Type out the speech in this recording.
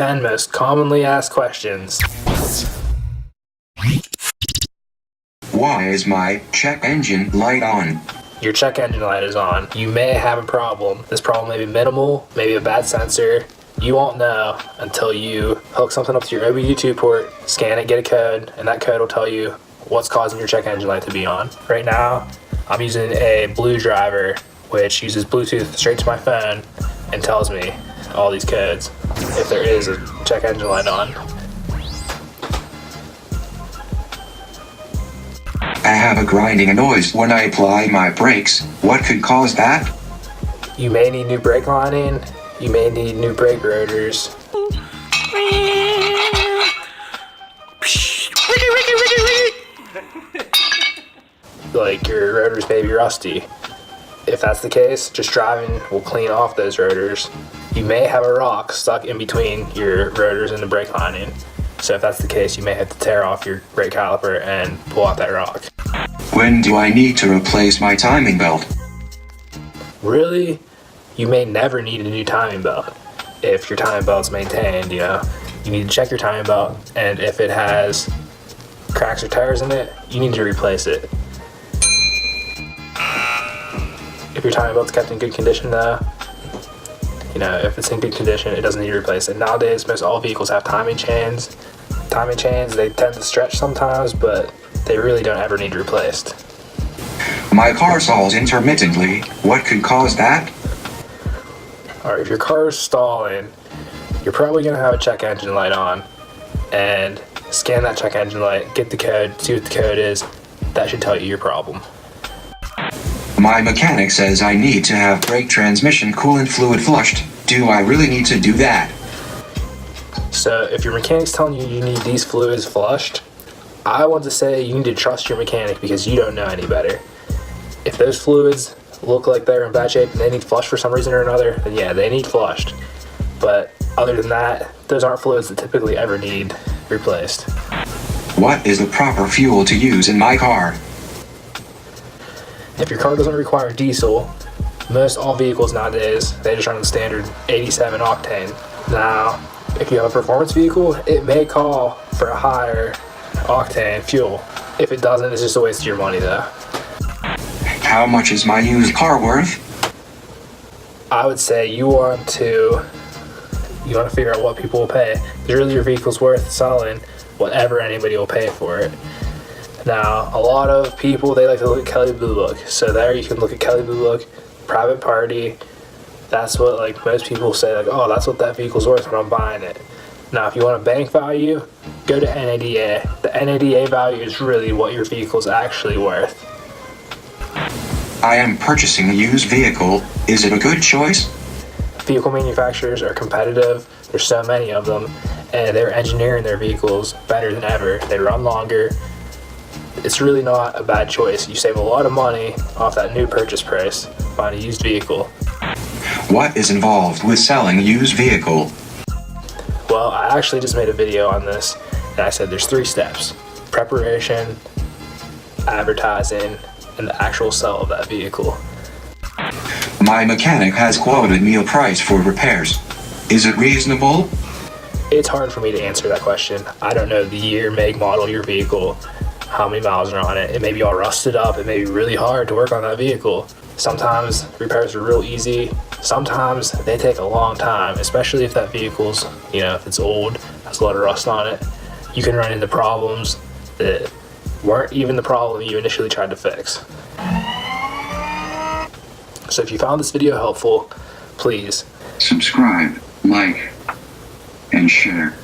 10 most commonly asked questions. Why is my check engine light on? Your check engine light is on. You may have a problem. This problem may be minimal, maybe a bad sensor. You won't know until you hook something up to your OBD2 port, scan it, get a code, and that code will tell you what's causing your check engine light to be on. Right now, I'm using a Bluedriver, which uses Bluetooth straight to my phone and tells me all these codes if there is a check engine light on. I have a grinding noise when I apply my brakes. What could cause that? You may need new brake lining. You may need new brake rotors. Like your rotors may be rusty. If that's the case, just driving will clean off those rotors. You may have a rock stuck in between your rotors and the brake lining. So if that's the case, you may have to tear off your brake caliper and pull out that rock. When do I need to replace my timing belt? Really? You may never need a new timing belt. If your timing belt's maintained, you need to check your timing belt, and if it has cracks or tears in it, you need to replace it. If your timing belt's kept in good condition though, if it's in good condition, it doesn't need to replace it. Nowadays, most all vehicles have timing chains. Timing chains, they tend to stretch sometimes, but they really don't ever need replaced. My car stalls intermittently. What could cause that? Alright, if your car is stalling, you're probably going to have a check engine light on. And scan that check engine light, get the code, see what the code is. That should tell you your problem. My mechanic says I need to have brake transmission coolant fluid flushed. Do I really need to do that? So if your mechanic's telling you you need these fluids flushed, I want to say you need to trust your mechanic because you don't know any better. If those fluids look like they're in bad shape and they need flushed for some reason or another, then yeah, they need flushed. But other than that, those aren't fluids that typically ever need replaced. What is the proper fuel to use in my car? If your car doesn't require diesel, most all vehicles nowadays, they just run the standard 87 octane. Now, if you have a performance vehicle, it may call for a higher octane fuel. If it doesn't, it's just a waste of your money though. How much is my used car worth? I would say you want to figure out what people will pay. Is really your vehicle's worth selling whatever anybody will pay for it. Now, a lot of people, they like to look at Kelley Blue Book. So there you can look at Kelley Blue Book, private party. That's what most people say, oh, that's what that vehicle's worth when I'm buying it. Now, if you want a bank value, go to NADA. The NADA value is really what your vehicle's actually worth. I am purchasing a used vehicle. Is it a good choice? Vehicle manufacturers are competitive. There's so many of them, and they're engineering their vehicles better than ever. They run longer. It's really not a bad choice. You save a lot of money off that new purchase price buying a used vehicle. What is involved with selling a used vehicle? Well, I actually just made a video on this, and I said there's 3 steps: preparation, advertising, and the actual sale of that vehicle. My mechanic has quoted me a price for repairs. Is it reasonable? It's hard for me to answer that question. I don't know the year, make, model of your vehicle, how many miles are on it. It may be all rusted up. It may be really hard to work on that vehicle. Sometimes repairs are real easy. Sometimes they take a long time, especially if that vehicle's, if it's old, has a lot of rust on it. You can run into problems that weren't even the problem you initially tried to fix. So if you found this video helpful, please subscribe, like, and share.